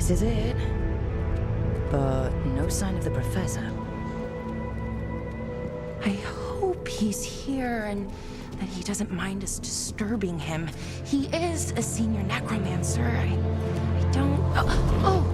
This is it. But no sign of the professor. I hope he's here and that he doesn't mind us disturbing him. He is a senior necromancer. I don't... Oh!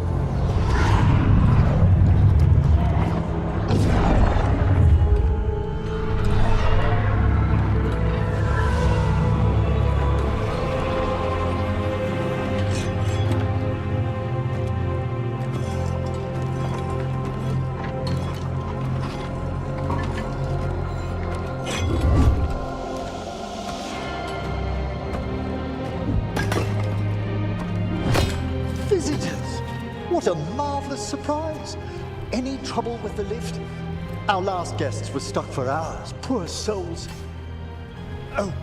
What a marvelous surprise! Any trouble with the lift? Our last guests were stuck for hours. Poor souls. Oh.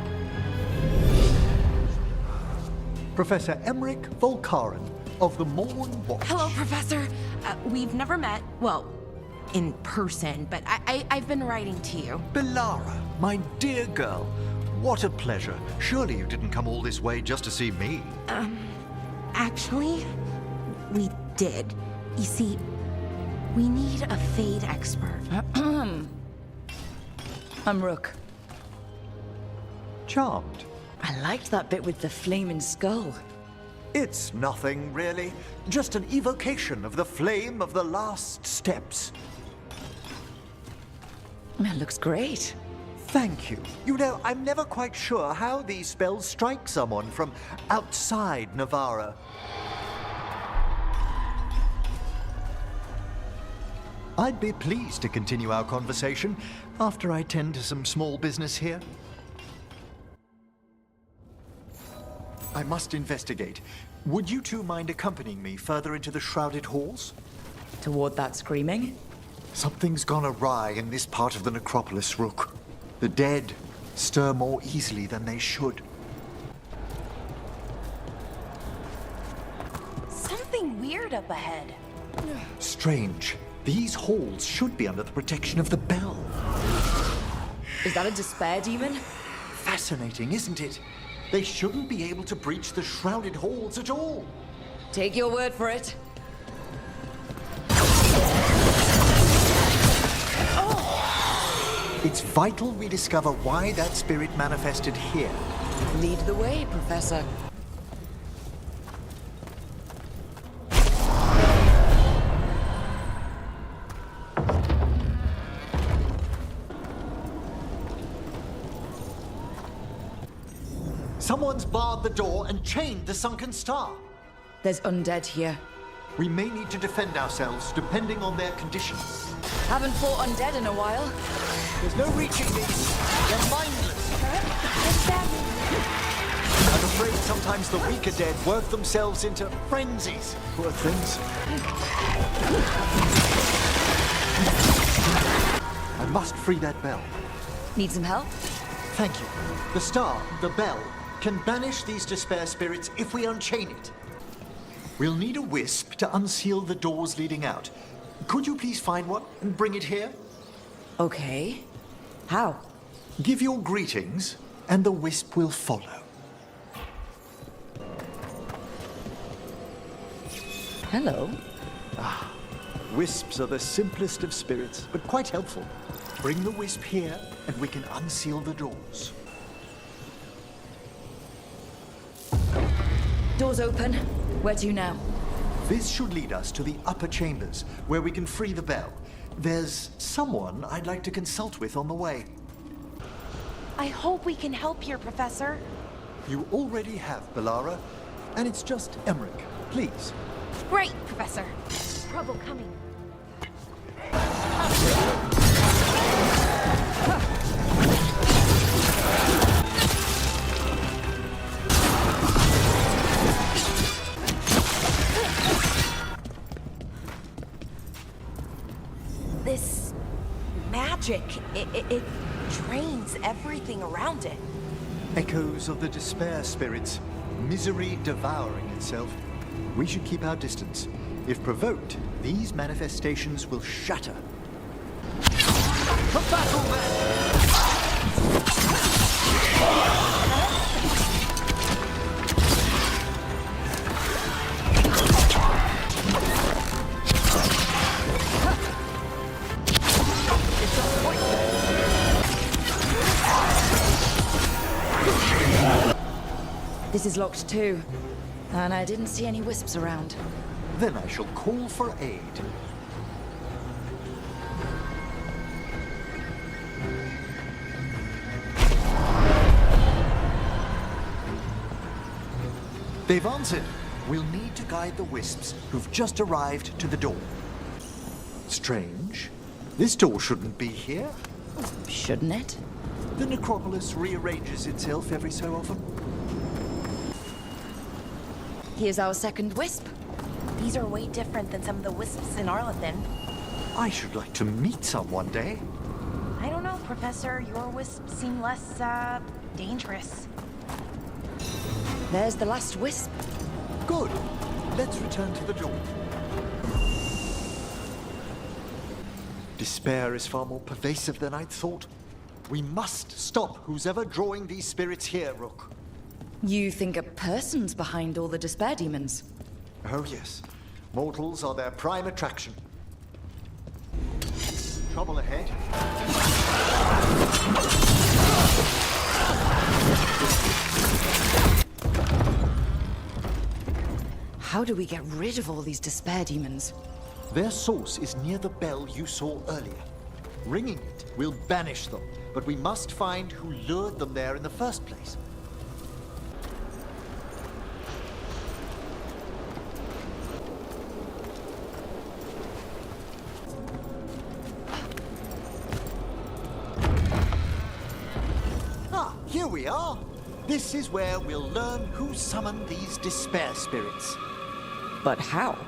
Professor Emmerich Volkaren of the Morn Watch. Hello, Professor. We've never met, well, in person, but I've been writing to you. Belara, my dear girl, what a pleasure. Surely you didn't come all this way just to see me. Actually, we did. You see, we need a Fade expert. I'm Rook. Charmed. I liked that bit with the flaming skull. It's nothing, really. Just an evocation of the flame of the last steps. That looks great. Thank you. You know, I'm never quite sure how these spells strike someone from outside Navarra. I'd be pleased to continue our conversation after I tend to some small business here. I must investigate. Would you two mind accompanying me further into the shrouded halls? Toward that screaming? Something's gone awry in this part of the necropolis, Rook. The dead stir more easily than they should. Something weird up ahead. Strange. These halls should be under the protection of the bell. Is that a despair demon? Fascinating, isn't it? They shouldn't be able to breach the shrouded halls at all. Take your word for it. It's vital we discover why that spirit manifested here. Lead the way, Professor. Someone's barred the door and chained the sunken star. There's undead here. We may need to defend ourselves depending on their condition. Haven't fought undead in a while. There's no reaching these. They're mindless. I'm afraid sometimes the weaker dead work themselves into frenzies. Poor things. I must free that bell. Need some help? Thank you. The star, the bell, can banish these despair spirits if we unchain it. We'll need a wisp to unseal the doors leading out. Could you please find one and bring it here? Okay. How? Give your greetings, and the wisp will follow. Hello. Wisps are the simplest of spirits, but quite helpful. Bring the wisp here, and we can unseal the doors. Doors open. Where to now? This should lead us to the upper chambers, where we can free the bell. There's someone I'd like to consult with on the way. I hope we can help here, Professor. You already have, Belara, and it's just Emmerich. Please. Great, Professor. Trouble coming. This magic, it drains everything around it. Echoes of the despair spirits, misery devouring itself. We should keep our distance. If provoked, these manifestations will shatter. To battle, men! This is locked too. And I didn't see any wisps around. Then I shall call for aid. They've answered. We'll need to guide the wisps who've just arrived to the door. Strange. This door shouldn't be here. Shouldn't it? The necropolis rearranges itself every so often. Here's our second wisp. These are way different than some of the wisps in Arlethan. I should like to meet some one day. I don't know, Professor. Your wisps seem less, dangerous. There's the last wisp. Good. Let's return to the door. Despair is far more pervasive than I'd thought. We must stop who's ever drawing these spirits here, Rook. You think a person's behind all the despair demons? Oh, yes. Mortals are their prime attraction. Trouble ahead. How do we get rid of all these despair demons? Their source is near the bell you saw earlier. Ringing it will banish them, but we must find who lured them there in the first place. Here we are. This is where we'll learn who summoned these despair spirits. But how?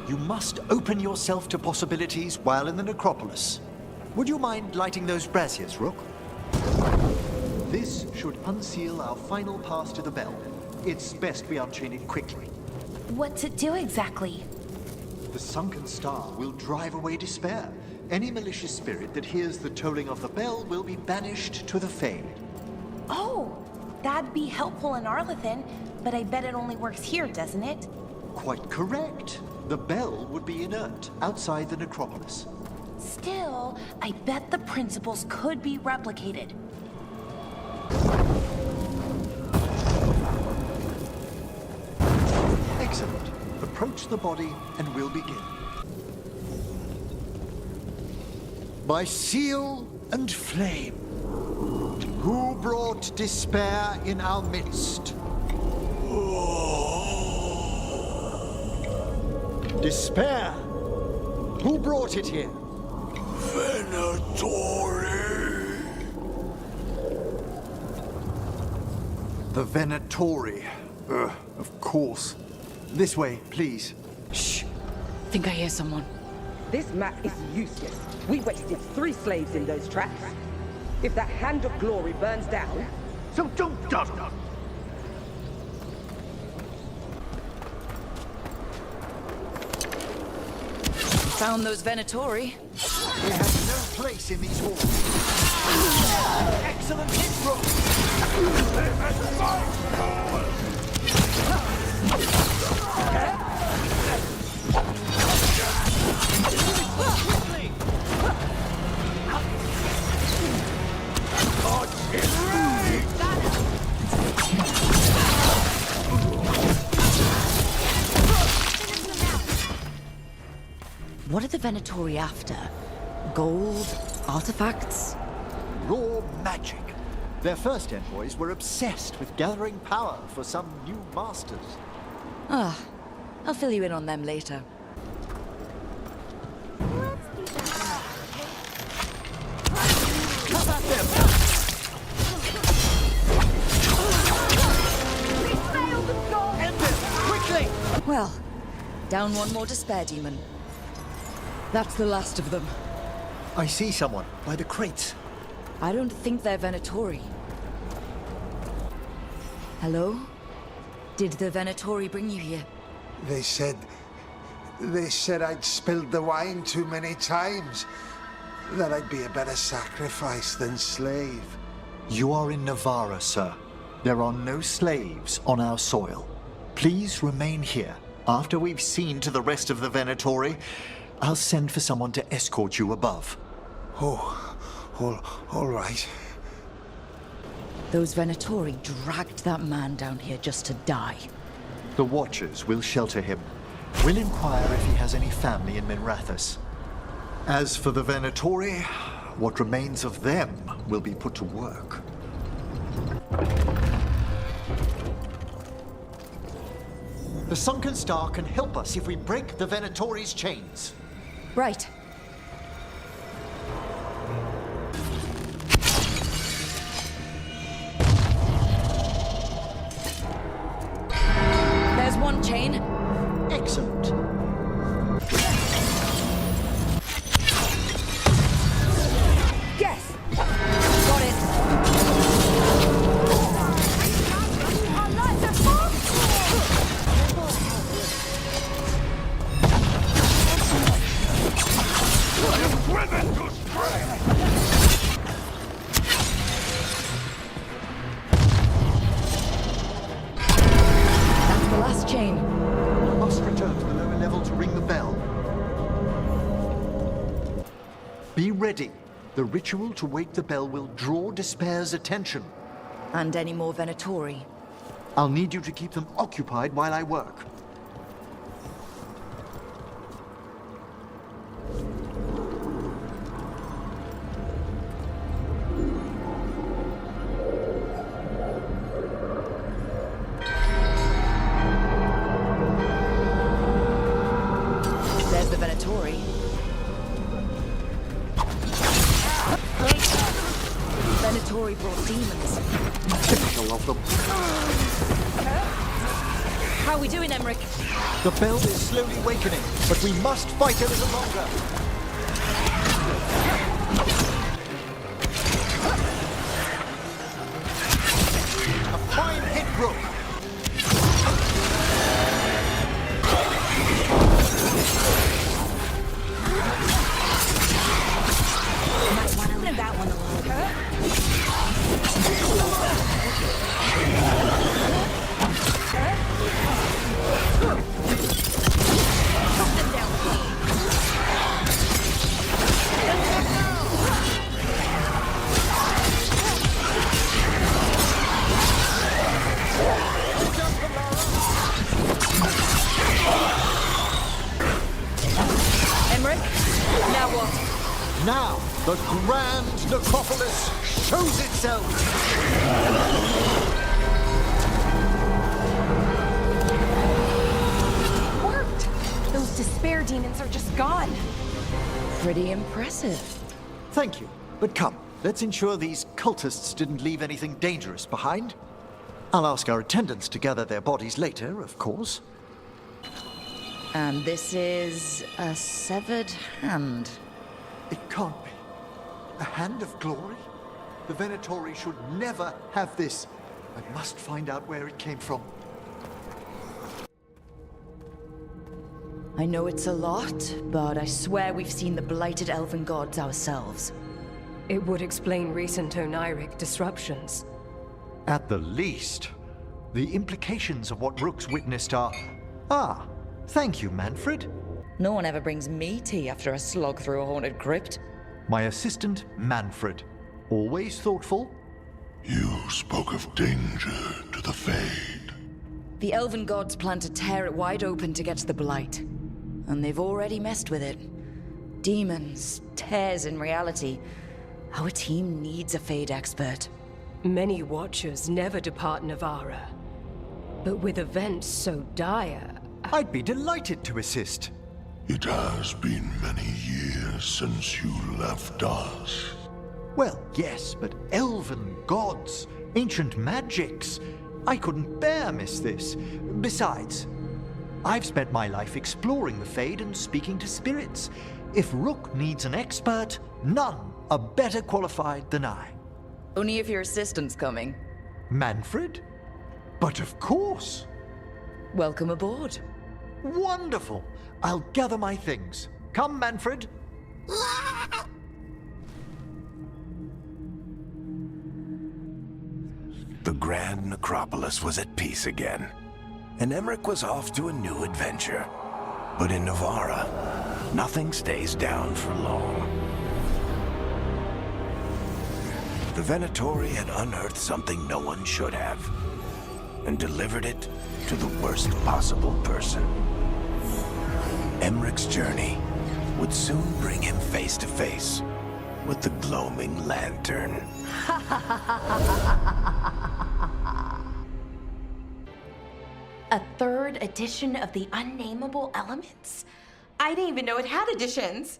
You must open yourself to possibilities while in the necropolis. Would you mind lighting those braziers, Rook? This should unseal our final pass to the bell. It's best we unchain it quickly. What's it do exactly? The sunken star will drive away despair. Any malicious spirit that hears the tolling of the bell will be banished to the Fade. Oh, that'd be helpful in Arlethan, but I bet it only works here, doesn't it? Quite correct. The bell would be inert outside the necropolis. Still, I bet the principles could be replicated. Excellent. Approach the body and we'll begin. By seal and flame, who brought despair in our midst? Despair! Who brought it here? Venatori! The Venatori. Of course. This way, please. Shh. Think I hear someone. This map is useless. We wasted 3 slaves in those tracks. If that Hand of Glory burns down... So don't dawdle! Found those Venatori. We have no place in these halls. Excellent hit, Rook! What are the Venatori after? Gold? Artifacts? Raw magic. Their first envoys were obsessed with gathering power for some new masters. Ah, I'll fill you in on them later. Come at them! End them! Quickly! Well, down one more despair demon. That's the last of them. I see someone by the crates. I don't think they're Venatori. Hello? Did the Venatori bring you here? They said I'd spilled the wine too many times. That I'd be a better sacrifice than slave. You are in Navarra, sir. There are no slaves on our soil. Please remain here. After we've seen to the rest of the Venatori, I'll send for someone to escort you above. Oh, all right. Those Venatori dragged that man down here just to die. The Watchers will shelter him. We'll inquire if he has any family in Minrathous. As for the Venatori, what remains of them will be put to work. The Sunken Star can help us if we break the Venatori's chains. Right. There's one chain. Excellent. Yes! Got it. Our lives are That's the last chain. We must return to the lower level to ring the bell. Be ready. The ritual to wake the bell will draw Despair's attention. And any more Venatori. I'll need you to keep them occupied while I work. There's the Venatori. Venatori brought demons. Typical of them. How are we doing, Emmerich? The bell is slowly wakening, but we must fight a little longer. A fine hit, Rook. Might want to leave that one alone. Emmerich? Now what? Now, the grand necropolis shows itself. Worked! Those despair demons are just gone. Pretty impressive. Thank you. But come, let's ensure these cultists didn't leave anything dangerous behind. I'll ask our attendants to gather their bodies later, of course. And this is a severed hand. It can't be. A hand of glory? The Venatori should never have this. I must find out where it came from. I know it's a lot, but I swear we've seen the blighted elven gods ourselves. It would explain recent Oniric disruptions. At the least, the implications of what Rook's witnessed are... Ah, thank you, Manfred. No one ever brings me tea after a slog through a haunted crypt. My assistant, Manfred. Always thoughtful. You spoke of danger to the Fade. The elven gods plan to tear it wide open to get to the blight. And they've already messed with it. Demons, tears in reality. Our team needs a Fade expert. Many Watchers never depart Navara. But with events so dire... I'd be delighted to assist. It has been many years since you left us. Well, yes, but elven gods, ancient magics. I couldn't bear miss this. Besides, I've spent my life exploring the Fade and speaking to spirits. If Rook needs an expert, none are better qualified than I. Only if your assistant's coming. Manfred? But of course. Welcome aboard. Wonderful. I'll gather my things. Come, Manfred. The Grand Necropolis was at peace again, and Emmerich was off to a new adventure. But in Navara, nothing stays down for long. the Venatori had unearthed something no one should have, and delivered it to the worst possible person. Emmerich's journey would soon bring him face to face with the gloaming lantern. A third edition of the Unnameable Elements? I didn't even know it had editions.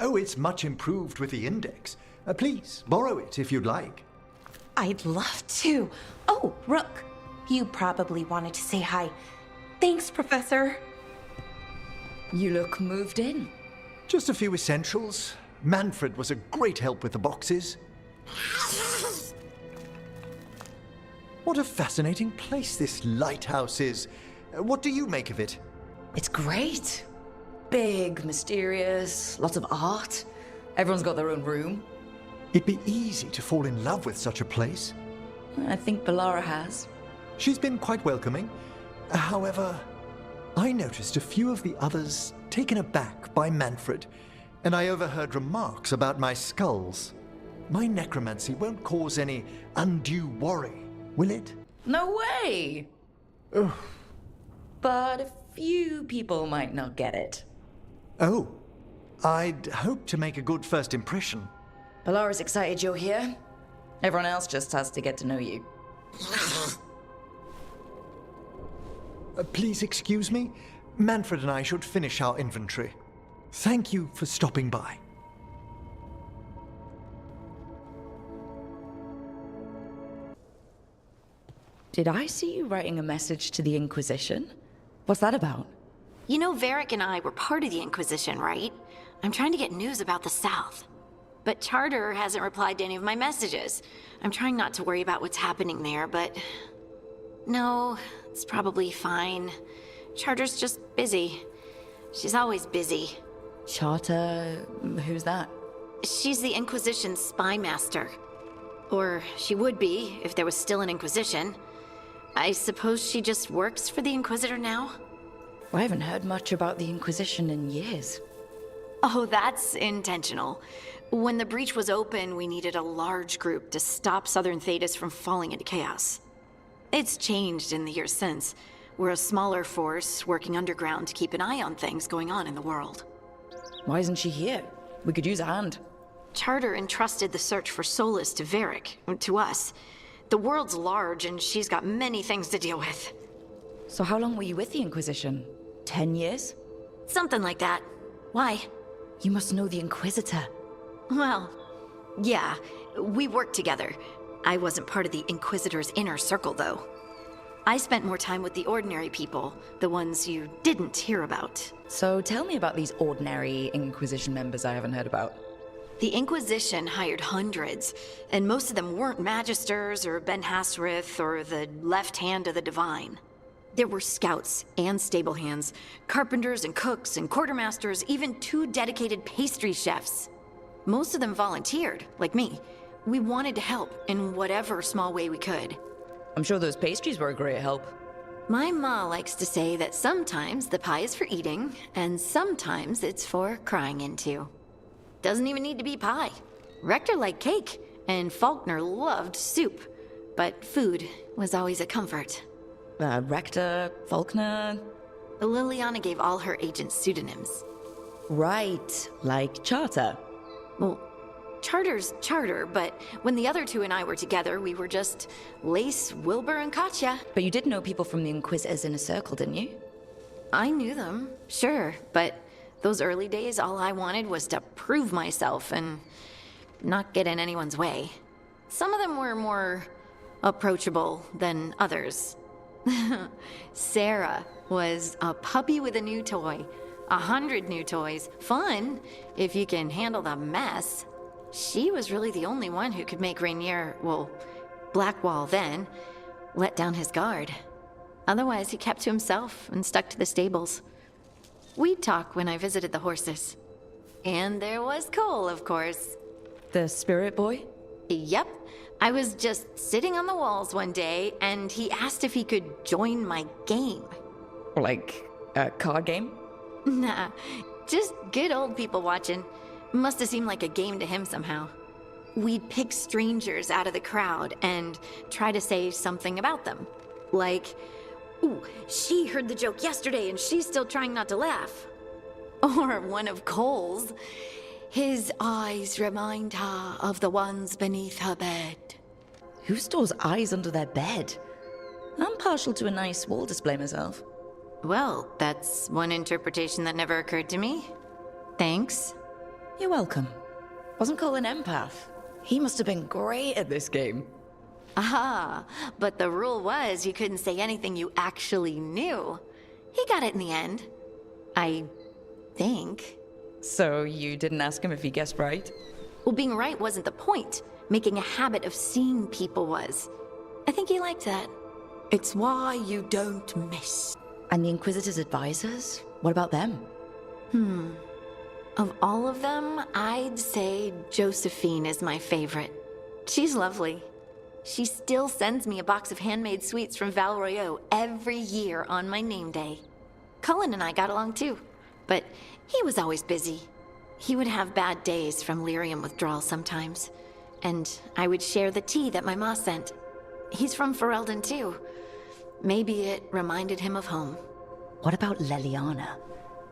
Oh, it's much improved with the index. Please, borrow it if you'd like. I'd love to. Oh, Rook, you probably wanted to say hi. Thanks, Professor. You look moved in. Just a few essentials. Manfred was a great help with the boxes. What a fascinating place this lighthouse is. What do you make of it? It's great. Big, mysterious, lots of art. Everyone's got their own room. It'd be easy to fall in love with such a place. I think Bellara has. She's been quite welcoming. However, I noticed a few of the others taken aback by Manfred, and I overheard remarks about my skulls. My necromancy won't cause any undue worry, will it? No way! Ugh. But a few people might not get it. Oh, I'd hope to make a good first impression. Bellara's excited you're here. Everyone else just has to get to know you. Please excuse me. Manfred and I should finish our inventory. Thank you for stopping by. Did I see you writing a message to the Inquisition? What's that about? You know, Varric and I were part of the Inquisition, right? I'm trying to get news about the South. But Charter hasn't replied to any of my messages. I'm trying not to worry about what's happening there, but... No, it's probably fine. Charter's just busy. She's always busy. Charter... who's that? She's the Inquisition's spy master. Or she would be, if there was still an Inquisition. I suppose she just works for the Inquisitor now? I haven't heard much about the Inquisition in years. Oh, that's intentional. When the breach was open, we needed a large group to stop Southern Thedas from falling into chaos. It's changed in the years since. We're a smaller force working underground to keep an eye on things going on in the world. Why isn't she here? We could use a hand. Charter entrusted the search for Solus to Varric, to us. The world's large and she's got many things to deal with. So how long were you with the Inquisition? 10 years? Something like that. Why? You must know the Inquisitor. Well, yeah, we worked together. I wasn't part of the Inquisitor's inner circle, though. I spent more time with the ordinary people, the ones you didn't hear about. So tell me about these ordinary Inquisition members I haven't heard about. The Inquisition hired hundreds, and most of them weren't Magisters or Ben Hasrith or the left hand of the Divine. There were scouts and stable hands, carpenters and cooks and quartermasters, even 2 dedicated pastry chefs. Most of them volunteered, like me. We wanted to help in whatever small way we could. I'm sure those pastries were a great help. My ma likes to say that sometimes the pie is for eating, and sometimes it's for crying into. Doesn't even need to be pie. Rector liked cake, and Faulkner loved soup. But food was always a comfort. Rector, Faulkner... Liliana gave all her agents pseudonyms. Right, like Charter. Well, Charter's Charter, but when the other 2 and I were together, we were just Lace, Wilbur, and Katya. But you did know people from the Inquisitors Inner Circle, didn't you? I knew them, sure, but those early days, all I wanted was to prove myself and not get in anyone's way. Some of them were more approachable than others. Sarah was a puppy with a new toy. 100 new toys. Fun, if you can handle the mess. She was really the only one who could make Rainier, well, Blackwall then, let down his guard. Otherwise, he kept to himself and stuck to the stables. We'd talk when I visited the horses. And there was Cole, of course. The spirit boy? Yep. I was just sitting on the walls one day, and he asked if he could join my game. Like a card game? Nah, just good old people watching. Must have seemed like a game to him somehow. we'd pick strangers out of the crowd and try to say something about them. Like, ooh, she heard the joke yesterday and she's still trying not to laugh. Or one of Cole's. His eyes remind her of the ones beneath her bed. Who stores eyes under their bed? I'm partial to a nice wall display myself. Well, that's one interpretation that never occurred to me. Thanks. You're welcome. Wasn't Cole an empath? He must have been great at this game. Ah, but the rule was you couldn't say anything you actually knew. He got it in the end. I think. So you didn't ask him if he guessed right? Well, being right wasn't the point. Making a habit of seeing people was. I think he liked that. It's why you don't miss. And the Inquisitor's advisors? What about them? Of all of them, I'd say Josephine is my favorite. She's lovely. She still sends me a box of handmade sweets from Val Royeaux every year on my name day. Cullen and I got along too, but he was always busy. He would have bad days from lyrium withdrawal sometimes, and I would share the tea that my ma sent. He's from Ferelden too. Maybe it reminded him of home. What about Leliana?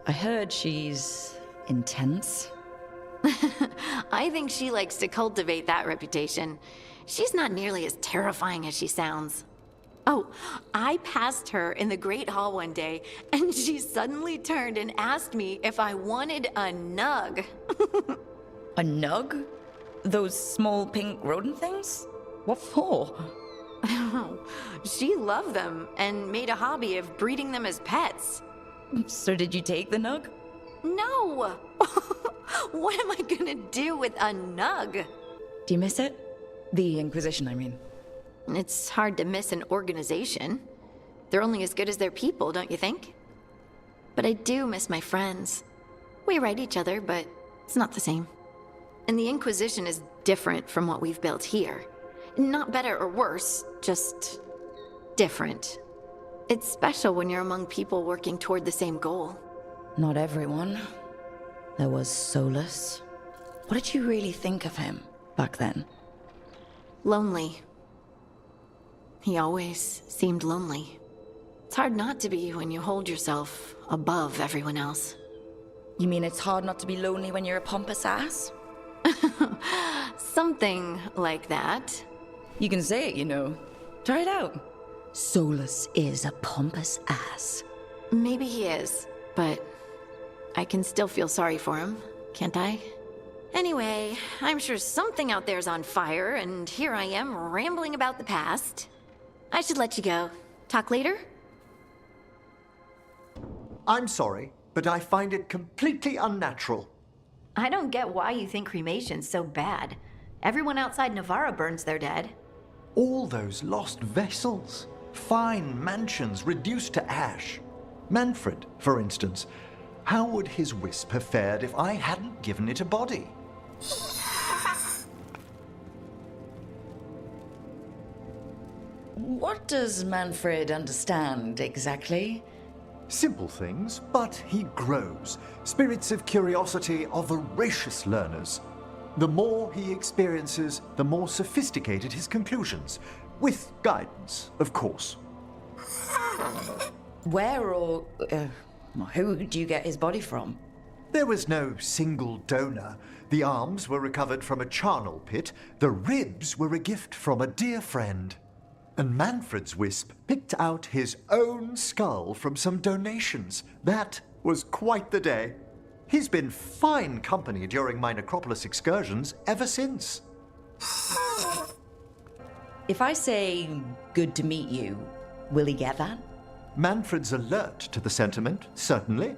I heard she's intense. I think she likes to cultivate that reputation. She's not nearly as terrifying as she sounds. Oh, I passed her in the Great Hall one day, and she suddenly turned and asked me if I wanted a nug. A nug? Those small pink rodent things? What for? She loved them and made a hobby of breeding them as pets. So did you take the nug? No! What am I gonna do with a nug? Do you miss it? The Inquisition, I mean. It's hard to miss an organization. They're only as good as their people, don't you think? But I do miss my friends. We write each other, but it's not the same. And the Inquisition is different from what we've built here. Not better or worse, just different. It's special when you're among people working toward the same goal. Not everyone. There was Solus. What did you really think of him back then? Lonely. He always seemed lonely. It's hard not to be when you hold yourself above everyone else. You mean it's hard not to be lonely when you're a pompous ass? Something like that. You can say it, you know. Try it out. Solus is a pompous ass. Maybe he is, but I can still feel sorry for him, can't I? Anyway, I'm sure something out there's on fire, and here I am rambling about the past. I should let you go. Talk later? I'm sorry, but I find it completely unnatural. I don't get why you think cremation's so bad. Everyone outside Navarra burns their dead. All those lost vessels. Fine mansions reduced to ash. Manfred, for instance. How would his wisp have fared if I hadn't given it a body? What does Manfred understand exactly? Simple things, but he grows. Spirits of curiosity are voracious learners. The more he experiences, the more sophisticated his conclusions. With guidance, of course. Where or who do you get his body from? There was no single donor. The arms were recovered from a charnel pit. The ribs were a gift from a dear friend. And Manfred's wisp picked out his own skull from some donations. That was quite the day. He's been fine company during my necropolis excursions ever since. If I say, good to meet you, will he get that? Manfred's alert to the sentiment, certainly.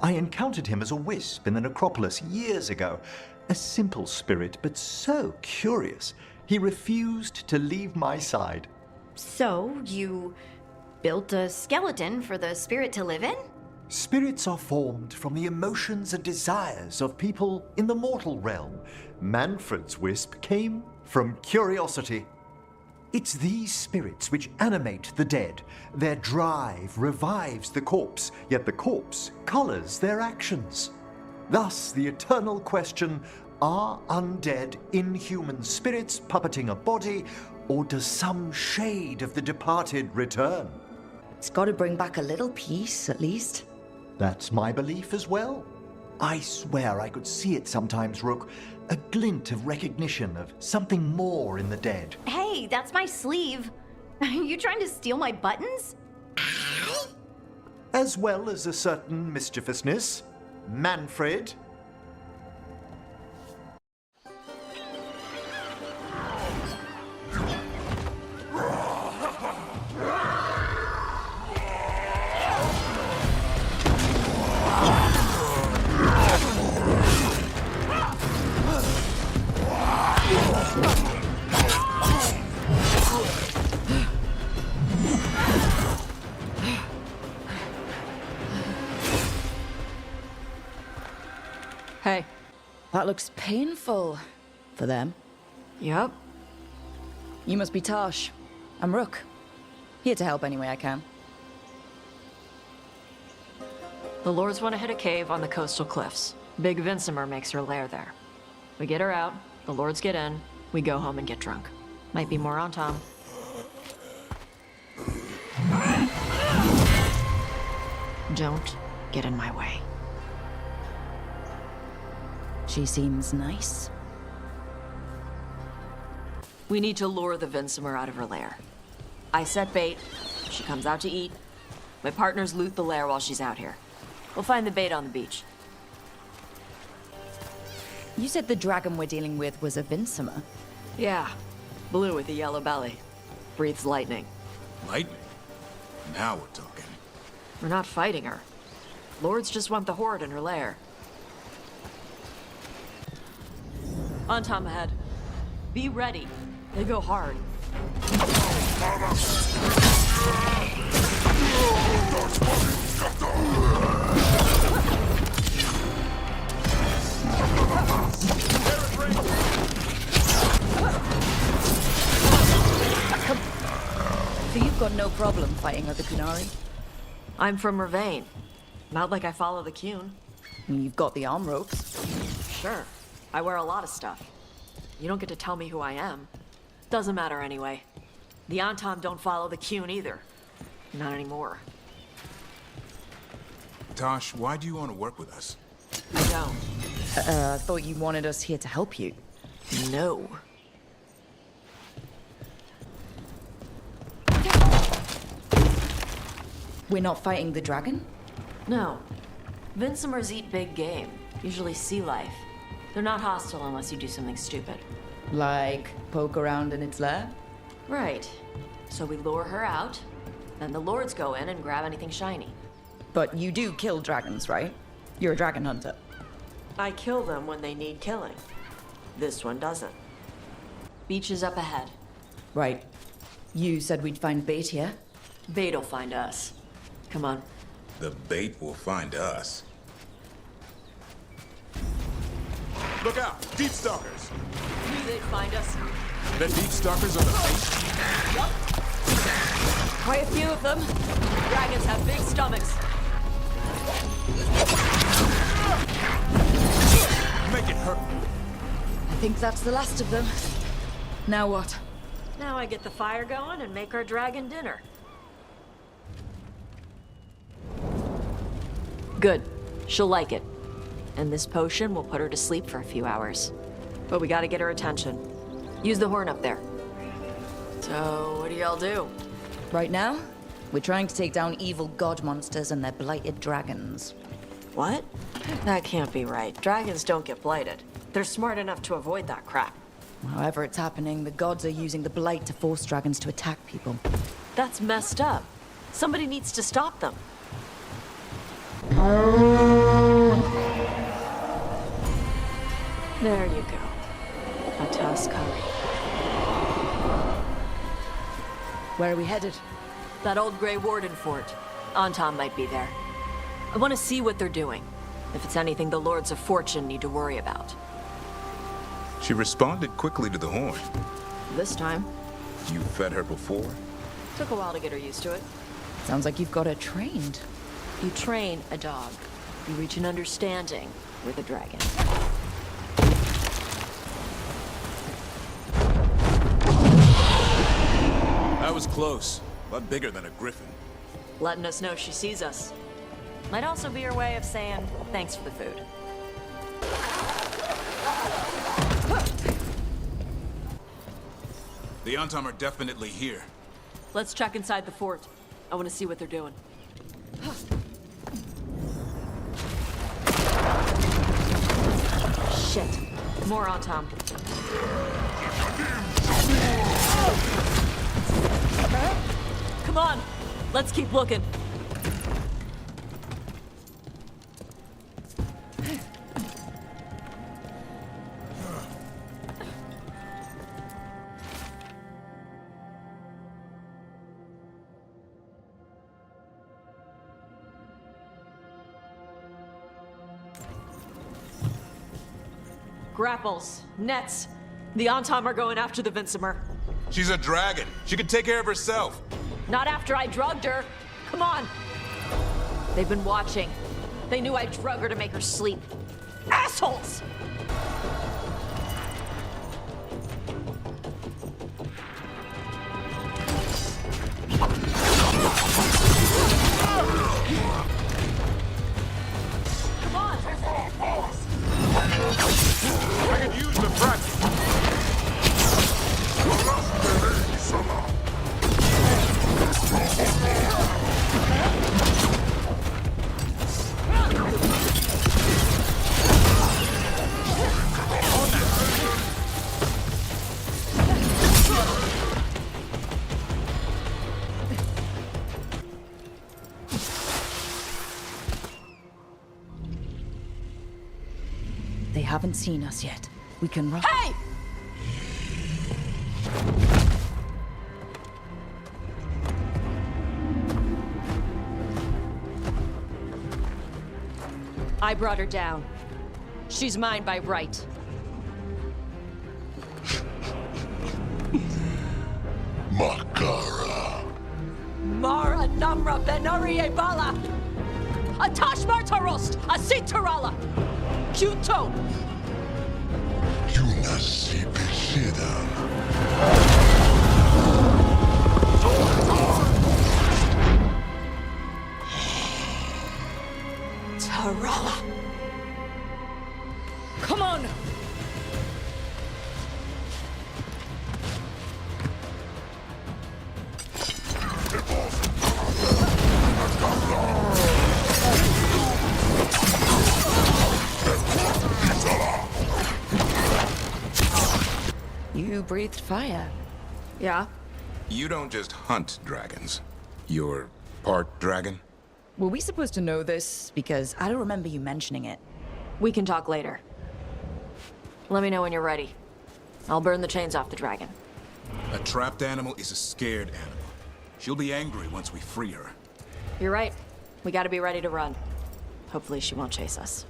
I encountered him as a wisp in the necropolis years ago. A simple spirit, but so curious. He refused to leave my side. So, you built a skeleton for the spirit to live in? Spirits are formed from the emotions and desires of people in the mortal realm. Manfred's wisp came from curiosity. It's these spirits which animate the dead. Their drive revives the corpse, yet the corpse colors their actions. Thus, the eternal question, Are undead inhuman spirits puppeting a body, or does some shade of the departed return? It's got to bring back a little peace, at least. That's my belief as well. I swear I could see it sometimes, Rook. A glint of recognition of something more in the dead. Hey, that's my sleeve. Are you trying to steal my buttons? As well as a certain mischievousness. Manfred. Hey. That looks painful. For them. Yep. You must be Tosh. I'm Rook. Here to help any way I can. The Lords want to hit a cave on the coastal cliffs. Big Vinsimer makes her lair there. We get her out, the Lords get in, we go home and get drunk. Might be more on Tom. Don't get in my way. She seems nice. We need to lure the Vinsimer out of her lair. I set bait, she comes out to eat. My partners loot the lair while she's out here. We'll find the bait on the beach. You said the dragon we're dealing with was a Vinsimer. Yeah, blue with a yellow belly. Breathes lightning. Lightning? Now we're talking. We're not fighting her. Lords just want the horde in her lair. On Tom ahead. Be ready. They go hard. So you've got no problem fighting other Kunari? I'm from Ravain. Not like I follow the Qun. You've got the arm ropes. Sure. I wear a lot of stuff. You don't get to tell me who I am. Doesn't matter anyway. The Antom don't follow the Qun either. Not anymore. Tosh, why do you want to work with us? I don't. I thought you wanted us here to help you. No. We're not fighting the dragon? No. Vinsimers eat big game, usually sea life. They're not hostile unless you do something stupid. Like poke around in its lair? Right. So we lure her out, then the Lords go in and grab anything shiny. But you do kill dragons, right? You're a dragon hunter. I kill them when they need killing. This one doesn't. Beach is up ahead. Right. You said we'd find bait here? Bait'll find us. Come on. The bait will find us. Look out! Deep stalkers! Knew they'd find us. The deep stalkers are the bait. Quite a few of them. Dragons have big stomachs. Make it hurt. I think that's the last of them. Now what? Now I get the fire going and make our dragon dinner. Good. She'll like it. And this potion will put her to sleep for a few hours. But we gotta get her attention. Use the horn up there. So, what do y'all do? Right now, we're trying to take down evil god monsters and their blighted dragons. What? That can't be right. Dragons don't get blighted. They're smart enough to avoid that crap. However it's happening, the gods are using the blight to force dragons to attack people. That's messed up. Somebody needs to stop them. There you go. A tusk curry. Where are we headed? That old Grey Warden fort. Antom might be there. I want to see what they're doing. If it's anything the Lords of Fortune need to worry about. She responded quickly to the horn. This time. You fed her before? Took a while to get her used to it. Sounds like you've got her trained. You train a dog. You reach an understanding with a dragon. close. A lot bigger than a griffin. Letting us know she sees us. Might also be her way of saying thanks for the food. The Antam are definitely here. Let's check inside the fort. I want to see what they're doing. Shit. More Antam. Come on! Let's keep looking. Grapples, nets. The Antam are going after the Vincemer. She's a dragon. She can take care of herself. Not after I drugged her. Come on. They've been watching. They knew I drug her to make her sleep. Assholes! Come on! I can use the practice. They haven't seen us yet. We can run. Hey! I brought her down. She's mine by right. Makara. Mara Namra Benarie Bala! Atash Martarost! Asitarala! Kyuto! Yunasi Bishida. Tarala! Come on! You breathed fire. Yeah? You don't just hunt dragons. You're part dragon? Were we supposed to know this? Because I don't remember you mentioning it. We can talk later. Let me know when you're ready. I'll burn the chains off the dragon. A trapped animal is a scared animal. She'll be angry once we free her. You're right. We gotta be ready to run. Hopefully she won't chase us.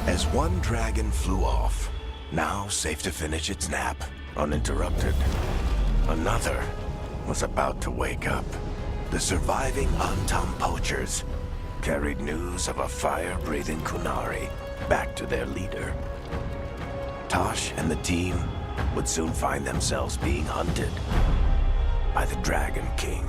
As one dragon flew off, now safe to finish its nap, uninterrupted, another was about to wake up. The surviving Antam poachers carried news of a fire-breathing Kunari back to their leader. Tosh and the team would soon find themselves being hunted by the Dragon King.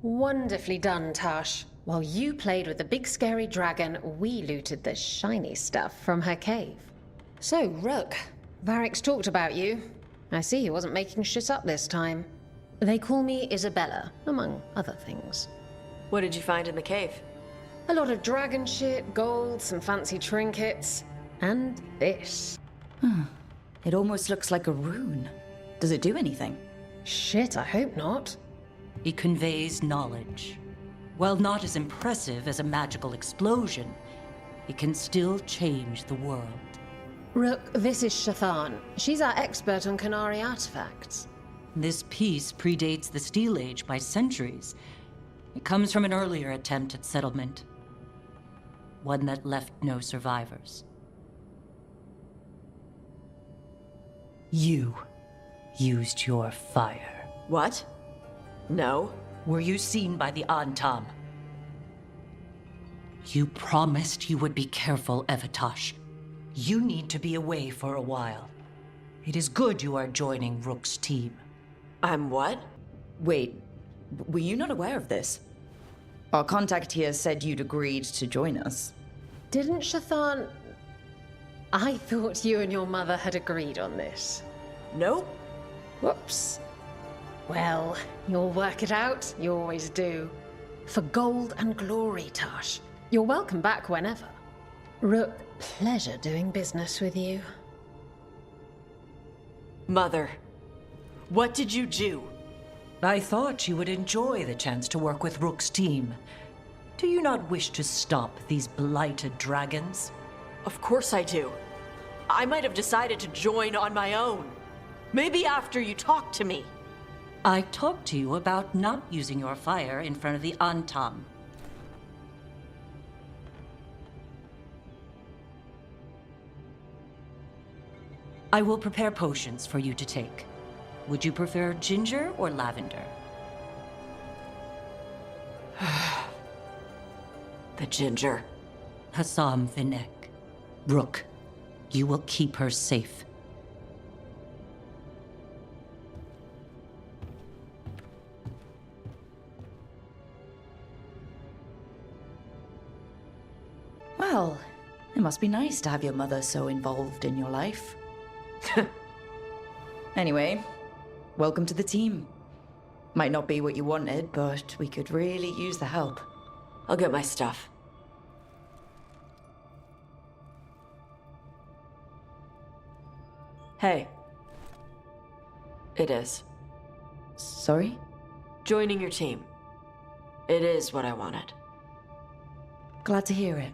Wonderfully done, Tash. While you played with the big scary dragon, we looted the shiny stuff from her cave. So, Rook, Varric's talked about you. I see he wasn't making shit up this time. They call me Isabella, among other things. What did you find in the cave? A lot of dragon shit, gold, some fancy trinkets, and this. It almost looks like a rune. Does it do anything? Shit, I hope not. It conveys knowledge. While not as impressive as a magical explosion, it can still change the world. Rook, this is Shathan. She's our expert on Kunari artifacts. This piece predates the Steel Age by centuries. It comes from an earlier attempt at settlement. One that left no survivors. You used your fire. What? No. Were you seen by the Antam? You promised you would be careful, Evatosh. You need to be away for a while. It is good you are joining Rook's team. I'm what? Wait, were you not aware of this? Our contact here said you'd agreed to join us. Didn't Shathan... I thought you and your mother had agreed on this. Nope. Whoops. Well, you'll work it out. You always do. For gold and glory, Tash. You're welcome back whenever. Rook, pleasure doing business with you. Mother, what did you do? I thought you would enjoy the chance to work with Rook's team. Do you not wish to stop these blighted dragons? Of course I do. I might have decided to join on my own. Maybe after you talked to me. I talked to you about not using your fire in front of the Antam. I will prepare potions for you to take. Would you prefer ginger or lavender? The ginger. Hassam Vinek. Rook, you will keep her safe. Well, it must be nice to have your mother so involved in your life. Anyway, welcome to the team. Might not be what you wanted, but we could really use the help. I'll get my stuff. Hey. It is. Sorry? Joining your team. It is what I wanted. Glad to hear it.